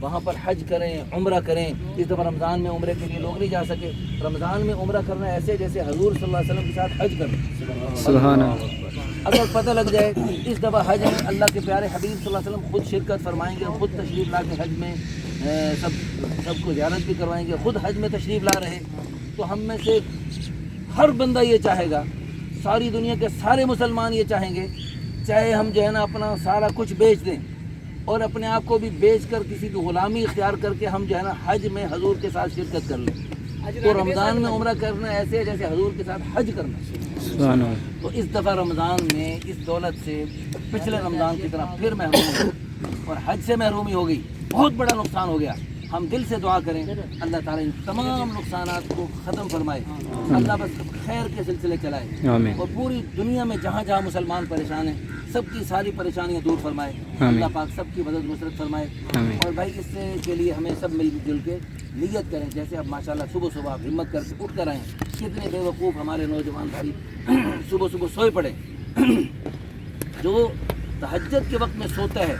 وہاں پر حج کریں، عمرہ کریں. اس دفعہ رمضان میں عمرے کے لیے لوگ نہیں جا سکے. رمضان میں عمرہ کرنا ایسے جیسے حضور صلی اللہ علیہ وسلم کے ساتھ حج کرنا. سبحان اللہ. اگر پتہ لگ جائے اس دفعہ حج میں اللہ کے پیارے حبیب صلی اللہ علیہ وسلم خود شرکت فرمائیں گے، خود تشریف لا کے حج میں سب کو زیارت بھی کروائیں گے، خود حج میں تشریف لا رہے، تو ہم میں سے ہر بندہ یہ چاہے گا، ساری دنیا کے سارے مسلمان یہ چاہیں گے، چاہے ہم جو ہے نا اپنا سارا کچھ بیچ دیں اور اپنے آپ کو بھی بیچ کر کسی کی غلامی اختیار کر کے ہم جو ہے نا حج میں حضور کے ساتھ شرکت کر لیں. تو رمضان میں عمرہ کرنا ایسے ہے جیسے حضور کے ساتھ حج کرنا. سبحان اللہ. تو اس دفعہ رمضان میں اس دولت سے پچھلے رمضان کی طرح پھر محروم ہو گئی اور حج سے محرومی ہو گئی، بہت بڑا نقصان ہو گیا. ہم دل سے دعا کریں اللہ تعالیٰ ان تمام نقصانات کو ختم فرمائے، اللہ بس خیر کے سلسلے چلائے آمین. اور پوری دنیا میں جہاں جہاں مسلمان پریشان ہیں سب کی ساری پریشانیاں دور فرمائے. اللہ پاک سب کی مدد نصرت فرمائے. اور بھائی اس سے کے لیے ہمیں سب مل جل کے نیت کریں. جیسے اب ماشاءاللہ صبح صبح آپ ہمت کر کے اٹھ کر آئیں. کتنے بے وقوف ہمارے نوجوان بھائی صبح صبح سوئے پڑے. جو تہجد کے وقت میں سوتا ہے،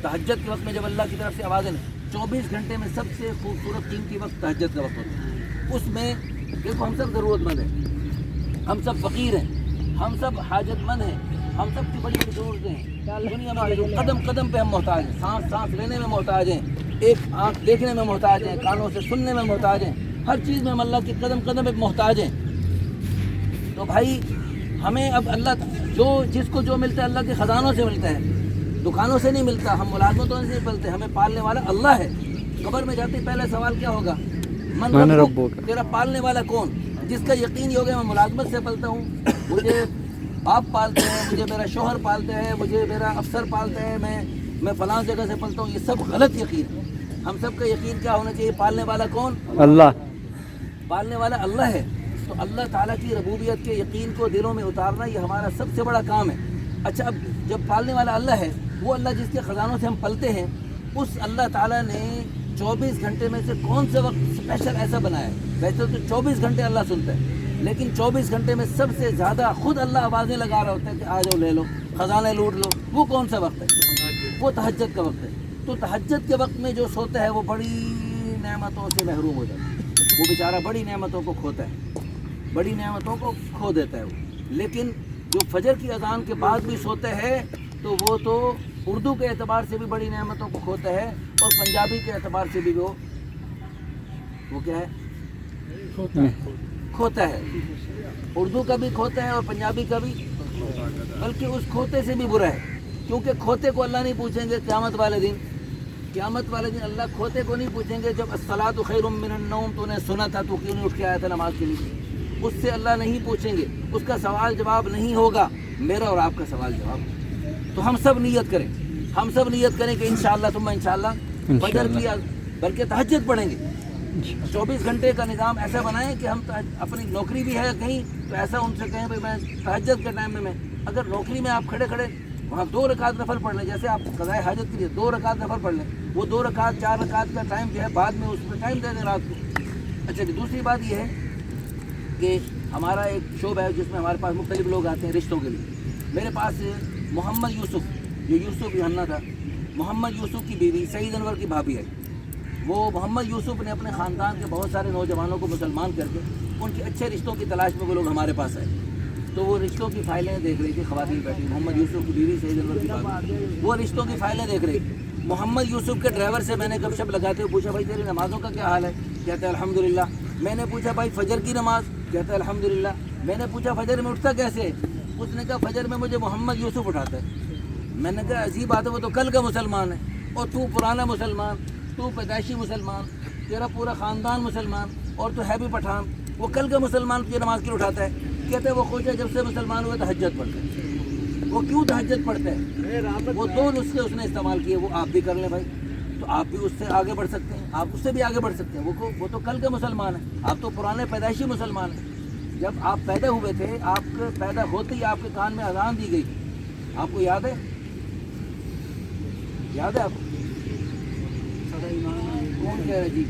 تہجد کے وقت میں جب اللہ کی طرف سے آوازیں 24 گھنٹے میں سب سے خوبصورت قیمتی وقت تہجد کا وقت ہوتا ہے. اس میں دیکھو ہم سب ضرورت مند ہیں، ہم سب فقیر ہیں، ہم سب حاجت مند ہیں، ہم سب کی بڑی بڑی ضرورتیں ہیں. دنیا میں قدم قدم پہ ہم محتاج ہیں، سانس سانس لینے میں محتاج ہیں، ایک آنکھ دیکھنے میں محتاج ہیں، کانوں سے سننے میں محتاج ہیں، ہر چیز میں ہم اللہ کی قدم قدم پہ محتاج ہیں. تو بھائی ہمیں اب اللہ جس کو جو ملتا ہے اللہ کے خزانوں سے ملتا ہے، دکانوں سے نہیں ملتا، ہم ملازمتوں سے نہیں ملتے. ہمیں پالنے والا اللہ ہے. قبر میں جاتے پہلا سوال کیا ہوگا؟ من ربک، تیرا پالنے والا کون؟ جس کا یقین یہ ہو گیا میں ملازمت سے پلتا ہوں، مجھے باپ پالتے ہیں، مجھے میرا شوہر پالتے ہیں، مجھے میرا افسر پالتے ہیں، میں فلاں جگہ سے پلتا ہوں، یہ سب غلط یقین ہے. ہم سب کا یقین کیا ہونا چاہیے؟ پالنے والا کون؟ اللہ. پالنے والا اللہ ہے. تو اللہ تعالیٰ کی ربوبیت کے یقین کو دلوں میں اتارنا یہ ہمارا سب سے بڑا کام ہے. اچھا اب جب پالنے والا اللہ ہے، وہ اللہ جس کے خزانوں سے ہم پلتے ہیں، اس اللہ تعالیٰ نے 24 گھنٹے میں سے کون سا وقت اسپیشل ایسا بنایا ہے؟ ویسے تو 24 گھنٹے اللہ سنتا ہے، لیکن 24 گھنٹے میں سب سے زیادہ خود اللہ آوازیں لگا رہا ہوتا ہے کہ آ جاؤ لے لو، خزانے لوٹ لو. وہ کون سا وقت ہے؟ وہ تہجد کا وقت ہے. تو تہجد کے وقت میں جو سوتا ہے وہ بڑی نعمتوں سے محروم ہو جاتا ہے. وہ بیچارہ بڑی نعمتوں کو کھوتا ہے، بڑی نعمتوں کو کھو دیتا ہے وہ. لیکن جو فجر کی اذان کے بعد بھی سوتا ہے تو وہ تو اردو کے اعتبار سے بھی بڑی نعمتوں کو کھوتا ہے اور پنجابی کے اعتبار سے بھی وہ کیا ہے؟ کھوتا ہے. اردو کا بھی کھوتا ہے اور پنجابی کا بھی، بلکہ اس کھوتے سے بھی برا ہے. کیونکہ کھوتے کو اللہ نہیں پوچھیں گے قیامت والے دن. قیامت والے دن اللہ کھوتے کو نہیں پوچھیں گے جب الصلاۃ خیر من النوم تو نے سنا تھا تو کیوں نہیں اٹھ کے آیا تھا نماز کے لیے. اس سے اللہ نہیں پوچھیں گے، اس کا سوال جواب نہیں ہوگا، میرا اور آپ کا سوال جواب. تو ہم سب نیت کریں، ہم سب نیت کریں کہ انشاءاللہ ثم انشاءاللہ فجر کی بلکہ تہجد پڑھیں گے. 24 گھنٹے کا نظام ایسا بنائیں کہ ہم اپنی نوکری بھی ہے کہیں تو ایسا ان سے کہیں بھائی میں تہجد کے ٹائم میں اگر نوکری میں آپ کھڑے وہاں 2 رکعت نفل پڑھ لیں. جیسے آپ قضائے حاجت کے لیے 2 رکعت نفل پڑھ لیں، وہ 2 رکعت 4 رکعت کا ٹائم جو ہے بعد میں اس میں ٹائم دے دیں رات کو. اچھا جی دوسری بات یہ ہے کہ ہمارا ایک شعبہ ہے جس میں ہمارے پاس مختلف لوگ آتے ہیں رشتوں کے لیے. میرے پاس محمد یوسف، یہ یوسف یوحنا تھا، محمد یوسف کی بیوی سعید انور کی بھابھی ہے. وہ محمد یوسف نے اپنے خاندان کے بہت سارے نوجوانوں کو مسلمان کر کے ان کے اچھے رشتوں کی تلاش میں وہ لوگ ہمارے پاس آئے. تو وہ رشتوں کی فائلیں دیکھ رہی تھی، خواتین بیٹھی، محمد یوسف کی بیوی سعید انور کی بھابھی، وہ رشتوں کی فائلیں دیکھ رہی. محمد یوسف کے ڈرائیور سے میں نے گپ شپ لگاتے ہوئے پوچھا بھائی تیری نمازوں کا کیا حال ہے؟ کہتے ہیں الحمدللہ. میں نے پوچھا بھائی فجر کی نماز؟ کہتا ہے الحمدللہ. میں نے پوچھا فجر میں اٹھتا کیسے؟ اس نے کہا فجر میں مجھے محمد یوسف اٹھاتا ہے. میں نے کہا عجیب بات ہے، وہ تو کل کا مسلمان ہے اور تو پرانا مسلمان، تو پیدائشی مسلمان، تیرا پورا خاندان مسلمان اور تو ہے بھی پٹھان، وہ کل کا مسلمان تجھے نماز کیوں اٹھاتا ہے؟ کہتے ہیں وہ خوش ہے جب سے مسلمان ہوئے تہجد پڑھتا ہے. وہ کیوں تہجد پڑھتا ہے؟ وہ 2 نسخے اس نے استعمال کیے، وہ آپ بھی کر لیں بھائی تو آپ بھی اس سے آگے بڑھ سکتے ہیں، آپ اس سے بھی آگے بڑھ سکتے ہیں. وہ تو کل کے مسلمان ہیں، آپ تو پرانے پیدائشی مسلمان ہیں. جب آپ پیدا ہوئے تھے، آپ کے پیدا ہوتے ہی آپ کے کان میں اذان دی گئی، آپ کو یاد ہے؟ یاد ہے آپ کو؟ کون کہہ رہے جی؟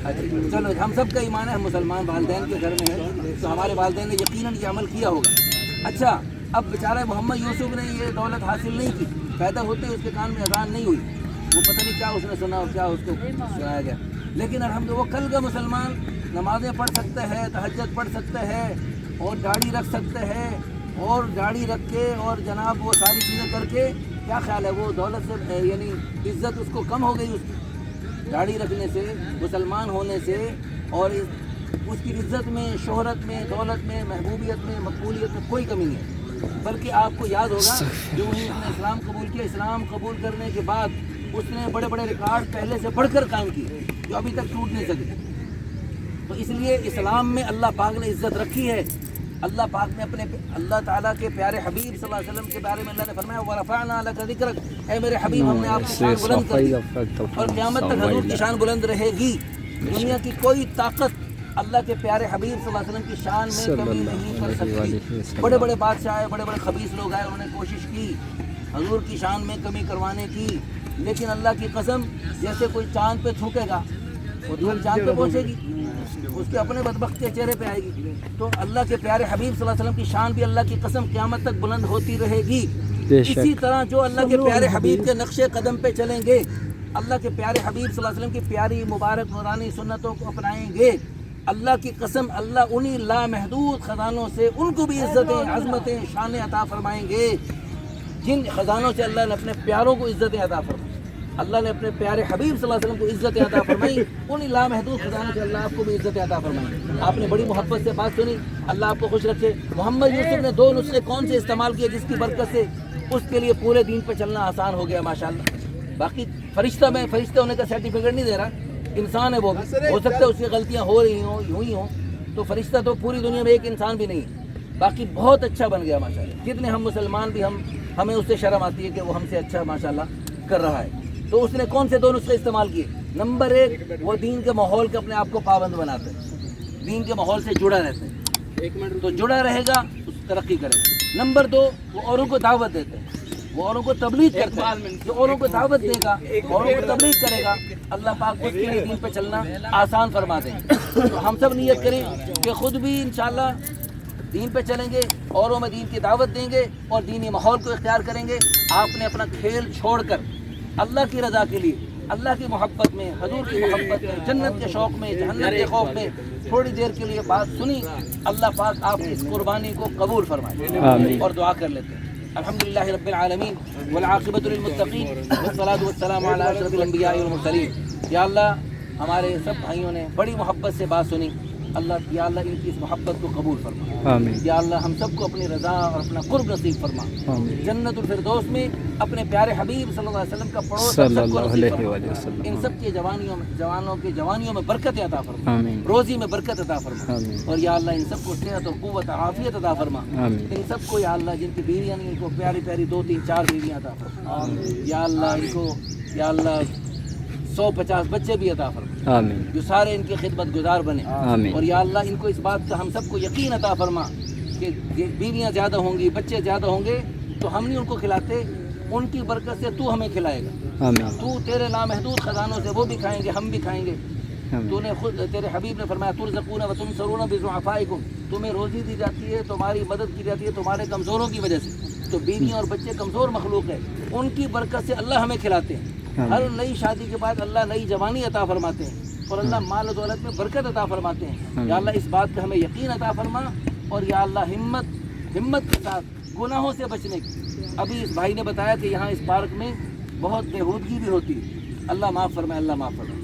اچھا چلو ہم سب کا ایمان ہے، ہم مسلمان والدین کے گھر میں ہیں تو ہمارے والدین نے یقیناً یہ عمل کیا ہوگا. اچھا اب بیچارہ محمد یوسف نے یہ دولت حاصل نہیں کی، پیدا ہوتے ہی اس کے کان میں اذان نہیں ہوئی, وہ پتہ نہیں کیا اس نے سنا اور کیا اس کو سنایا گیا, لیکن الحمدللہ وہ کل کا مسلمان نمازیں پڑھ سکتا ہے, تہجد پڑھ سکتا ہے, اور داڑھی رکھ سکتا ہے, اور داڑھی رکھ کے اور جناب وہ ساری چیزیں کر کے, کیا خیال ہے وہ دولت سے یعنی عزت اس کو کم ہو گئی, اس کی داڑھی رکھنے سے, مسلمان ہونے سے, اور اس کی عزت میں, شہرت میں, دولت میں, محبوبیت میں, مقبولیت میں کوئی کمی نہیں ہے. بلکہ آپ کو یاد ہوگا جو انہیں نے اسلام قبول کیا, اسلام قبول کرنے کے بعد اس نے بڑے بڑے ریکارڈ پہلے سے بڑھ کر قائم کیے جو ابھی تک ٹوٹ نہیں سکے. تو اس لیے اسلام میں اللہ پاک نے عزت رکھی ہے. اللہ پاک نے اپنے اللہ تعالیٰ کے پیارے حبیب صلی اللہ علیہ وسلم کے بارے میں اللہ نے فرمایا وَرَفَعْنَا لَكَ ذِكْرَكَ, اے میرے حبیب ہم نے آپ کی شان بلند کر دی, اور قیامت تک حضور کی شان بلند رہے گی. دنیا کی کوئی طاقت اللہ کے پیارے حبیب صلی اللہ علیہ وسلم کی شان میں کمی نہیں کر سکتی. بڑے بڑے بادشاہ آئے, بڑے بڑے خبیث لوگ آئے, انہوں نے کوشش کی حضور کی شان میں کمی کروانے کی, لیکن اللہ کی قسم جیسے کوئی چاند پہ تھوکے گا وہ دھول چاند پہ پہنچے گی, اس کے اپنے بدبخت کے چہرے پہ آئے گی. تو اللہ کے پیارے حبیب صلی اللہ علیہ وسلم کی شان بھی اللہ کی قسم قیامت تک بلند ہوتی رہے گی. اسی طرح جو اللہ کے پیارے حبیب کے نقش قدم پہ چلیں گے, اللہ کے پیارے حبیب صلی اللہ علیہ وسلم کی پیاری مبارک نورانی سنتوں کو اپنائیں گے, اللہ کی قسم اللہ انہی لامحدود خزانوں سے ان کو بھی عزتیں, عظمتیں, شانیں عطا فرمائیں گے جن خزانوں سے اللہ نے اپنے پیاروں کو عزتیں عطا فرمائیں. اللہ نے اپنے پیارے حبیب صلی اللہ علیہ وسلم کو عزت عطا فرمائی, انہی لامحدود خزانوں سے اللہ آپ کو بھی عزت عطا فرمائی. آپ نے بڑی محبت سے بات سنی, اللہ آپ کو خوش رکھے. محمد یوسف نے 2 نسخے کون سے استعمال کیے جس کی برکت سے اس کے لیے پورے دین پہ چلنا آسان ہو گیا ماشاءاللہ. باقی فرشتہ میں فرشتہ ہونے کا سرٹیفکیٹ نہیں دے رہا, انسان ہے وہ بھی, ہو سکتا ہے اس کی غلطیاں ہو رہی ہوں, یوں ہی ہوں, تو فرشتہ تو پوری دنیا میں ایک انسان بھی نہیں ہے. باقی بہت اچھا بن گیا ماشاءاللہ. جتنے ہم مسلمان بھی ہمیں اس سے شرم آتی ہے کہ وہ ہم سے اچھا ماشاءاللہ کر رہا ہے. تو اس نے کون سے 2 نسخے استعمال کیے؟ نمبر 1 وہ دین کے ماحول کے اپنے آپ کو پابند بناتے ہیں, دین کے ماحول سے جڑا رہتے ہیں, تو جڑا رہے گا اس ترقی کرے گا. نمبر 2 وہ اوروں کو دعوت دیتے ہیں, وہ اوروں کو تبلیغ کرتے ہیں, جو اوروں کو دعوت دے گا, اوروں کو تبلیغ کرے گا, اللہ پاک اس کے لیے دین پہ چلنا آسان فرما دیں گے. تو ہم سب نیت کریں کہ خود بھی انشاءاللہ دین پہ چلیں گے, اوروں میں دین کی دعوت دیں گے, اور دینی ماحول کو اختیار کریں گے. آپ نے اپنا کھیل چھوڑ کر اللہ کی رضا کے لیے, اللہ کی محبت میں, حضور کی محبت میں, جنت کے شوق میں, جہنم کے خوف میں تھوڑی دیر کے لیے بات سنی. اللہ پاک آپ کی اس قربانی کو قبول فرمائے. اور دعا کر لیتے ہیں. الحمدللہ رب العالمین والعاقبۃ للمتقین والصلاۃ والسلام علی اشرف الانبیاء والمرسلین. یا اللہ ہمارے سب بھائیوں نے بڑی محبت سے بات سنی, اللہ یا اللہ ان کی اس محبت کو قبول فرما. آمین. یا اللہ ہم سب کو اپنی رضا اور اپنا قرب نصیب فرما. آمین. جنت الفردوس میں اپنے پیارے حبیب صلی اللہ علیہ وسلم کا پڑوس صلی اللہ علیہ وسلم. ان سب کی جوانوں کی جوانیوں میں برکت عطا فرما, آمین. روزی میں برکت عطا فرما. آمین. اور یا اللہ ان سب کو صحت اور قوت عافیت عطا فرما. آمین. ان سب کو یا اللہ جن کی بیویاں نہیں ان کو پیاری پیاری 2 3 4 بیویاں عطا فرما. یا اللہ ان کو یا اللہ 150 بچے بھی عطا فرما, آمین. جو سارے ان کی خدمت گزار بنے. آمین. اور یا اللہ ان کو اس بات کا ہم سب کو یقین عطا فرما کہ بیویاں زیادہ ہوں گی, بچے زیادہ ہوں گے, تو ہم نہیں ان کو کھلاتے, ان کی برکت سے تو ہمیں کھلائے گا. آمین. تو تیرے لامحدود خزانوں سے وہ بھی کھائیں گے, ہم بھی کھائیں گے. آمین. تو نے خود تیرے حبیب نے فرمایا ترزقون وتنصرون بضعفائکم, تمہیں روزی دی جاتی ہے, تمہاری مدد کی جاتی ہے تمہارے کمزوروں کی وجہ سے. تو بیویاں اور بچے کمزور مخلوق ہے, ان کی برکت سے اللہ ہمیں کھلاتے ہیں. ہر نئی شادی کے بعد اللہ نئی جوانی عطا فرماتے ہیں, اور اللہ مال و دولت میں برکت عطا فرماتے ہیں. یا اللہ اس بات کا ہمیں یقین عطا فرما, اور یا اللہ ہمت کے ساتھ گناہوں سے بچنے کی. ابھی اس بھائی نے بتایا کہ یہاں اس پارک میں بہت بےہودگی بھی ہوتی ہے, اللہ معاف فرمائے, اللہ معاف فرمائے.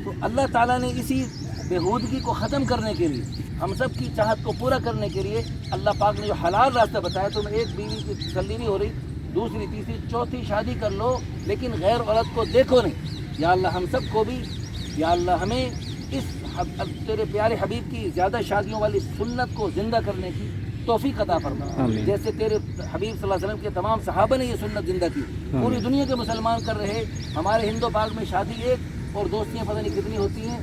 تو اللہ تعالیٰ نے اسی بےہودگی کو ختم کرنے کے لیے, ہم سب کی چاہت کو پورا کرنے کے لیے اللہ پاک نے جو حلال راستہ بتایا, تمہیں ایک بیوی کی تسلی نہیں ہو رہی, 2ری 3ری 4تھی شادی کر لو, لیکن غیر عورت کو دیکھو نہیں. یا اللہ ہم سب کو بھی یا اللہ ہمیں اس تیرے پیارے حبیب کی زیادہ شادیوں والی سنت کو زندہ کرنے کی توفیق عطا فرما. جیسے تیرے حبیب صلی اللہ علیہ وسلم کے تمام صحابہ نے یہ سنت زندہ کی, پوری دنیا کے مسلمان کر رہے. ہمارے ہندو پاک میں شادی ایک اور دوستیاں پتہ نہیں کتنی ہوتی ہیں.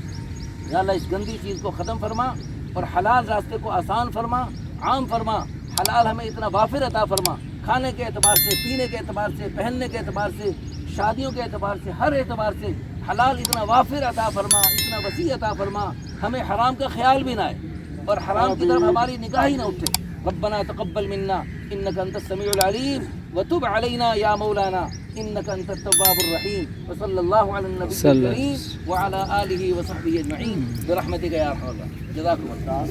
یا اللہ اس گندی چیز کو ختم فرما, اور حلال راستے کو آسان فرما, عام فرما. حلال ہمیں اتنا وافر عطا فرما, کھانے کے اعتبار سے, پینے کے اعتبار سے, پہننے کے اعتبار سے, شادیوں کے اعتبار سے, ہر اعتبار سے حلال اتنا وافر عطا فرما, اتنا وسیع عطا فرما, ہمیں حرام کا خیال بھی نہ آئے اور حرام کی طرف ہماری نگاہ ہی نہ اٹھے. ربنا تقبل منا انك انت السميع العليم وتب علينا يا مولانا إنك أنت التواب الرحيم وصلى الله على النبي الكريم وعلى آله وصحبه أجمعين برحمتك يا أرحم الراحمين جزاكم الله.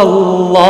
اللہ